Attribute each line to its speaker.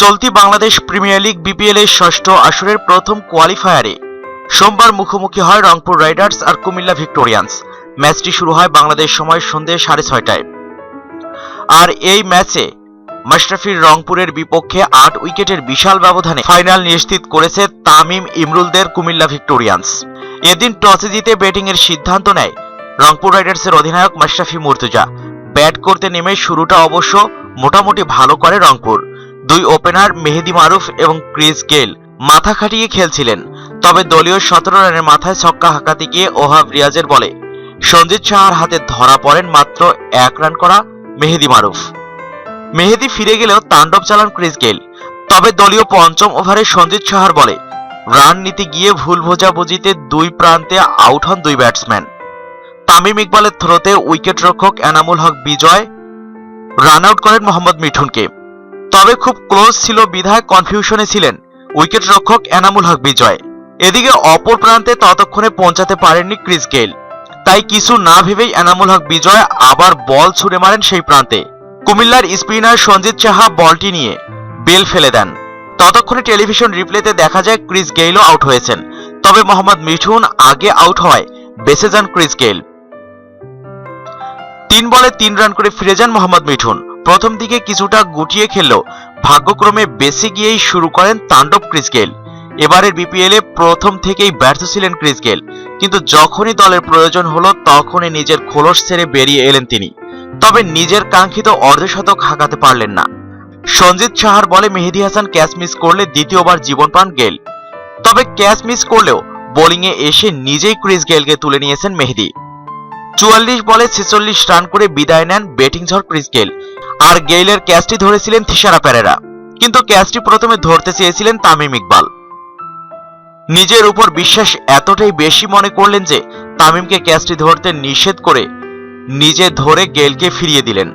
Speaker 1: চলতি Bangladesh premier league BPL এর ষষ্ঠ আসরের প্রথম কোয়ালিফায়ারে সোমবার মুখোমুখি হয় রংপুর রাইডার্স আর কুমিল্লা ভিক্টোরিয়ান্স। ম্যাচটি শুরু হয় বাংলাদেশ সময় সন্ধ্যে 6:30টায়। আর এই ম্যাচে মাশরাফির রংপুরের বিপক্ষে 8 উইকেটের বিশাল ব্যবধানে ফাইনাল নিশ্চিত করেছে তামিম ইমরুলদের কুমিল্লা ভিক্টোরিয়ান্স। এদিন টসে জিতে ব্যাটিংয়ের সিদ্ধান্ত নেয় রংপুর রাইডার্সের অধিনায়ক মাশরাফি মুর্তজা। ব্যাট করতে নেমে শুরুটা অবশ্য মোটামুটি ভালো করে রংপুর। দুই ওপেনার মেহেদী মারুফ এবং ক্রিস গেইল মাথা খাটিয়ে খেলছিলেন, তবে দলীয় 17 রানের মাথায় ছক্কা হাঁকাতে গিয়ে ওহাব রিয়াজের বলে সঞ্জিত সাহার হাতে ধরা পড়েন মাত্র 1 রান করা মেহেদী মারুফ। মেহেদী ফিরে গেলেও তাণ্ডব চালান ক্রিস গেইল, তবে দলীয় পঞ্চম ওভারে সঞ্জিত সাহার বলে রান নিতে গিয়ে ভুল বোঝাবুঝিতে দুই প্রান্তে আউট হন দুই ব্যাটসম্যান। তামিম ইকবালের থ্রোতে উইকেট রক্ষক এনামুল হক বিজয় রান আউট করেন মোহাম্মদ মিঠুনকে, তবে খুব ক্লোজ ছিল বিধায় কনফিউশনে ছিলেন উইকেট রক্ষক এনামুল হক বিজয়। এদিকে অপর প্রান্তে ততক্ষণে পৌঁছাতে পারেননি ক্রিস গেইল, তাই কিছু না ভেবেই এনামুল হক বিজয় আবার বল ছুড়ে মারেন সেই প্রান্তে। কুমিল্লার স্পিনার সঞ্জিত সাহা বলটি নিয়ে বেল ফেলে দেন। ততক্ষণে টেলিভিশন রিপ্লেতে দেখা যায় ক্রিস গেইলও আউট হয়েছেন, তবে মোহাম্মদ মিঠুন আগে আউট হওয়ায় বেঁচে যান ক্রিস গেইল। 3 বলে 3 রান করে ফিরে যান মোহাম্মদ মিঠুন। প্রথম দিকে কিছুটা গুটিয়ে খেললেও ভাগ্যক্রমে বেঁচে গিয়েই শুরু করেন তাণ্ডব ক্রিস গেইল। এবারের বিপিএলে প্রথম থেকেই ব্যর্থ ছিলেন ক্রিস গেইল, কিন্তু যখনই দলের প্রয়োজন হলো তখনই নিজের খোলস ছেড়ে বেরিয়ে এলেন তিনি, তবে নিজের কাঙ্ক্ষিত অর্ধশতক হাঁকাতে পারলেন না। সঞ্জিত সাহার বলে মেহেদী হাসান ক্যাচ মিস করলে দ্বিতীয়বার জীবন পান গেইল, তবে ক্যাচ মিস করলেও বোলিংয়ে এসে নিজেই ক্রিস গেইলকে তুলে নিয়েছেন মেহেদী। 44 বলে 46 রান করে বিদায় নেন ব্যাটিং ঝড় ক্রিস গেইল। আর গেইলের ক্যাচটি ধরেছিলেন থিসারা পেরেরা, কিন্তু ক্যাচটি প্রথমে ধরতে চেয়েছিলেন তামিম ইকবাল। নিজের উপর বিশ্বাস এতটাই বেশি মনে করলেন যে তামিমকে ক্যাচটি ধরতে নিষেধ করে নিজে ধরে গেইলকে ফিরিয়ে দিলেন।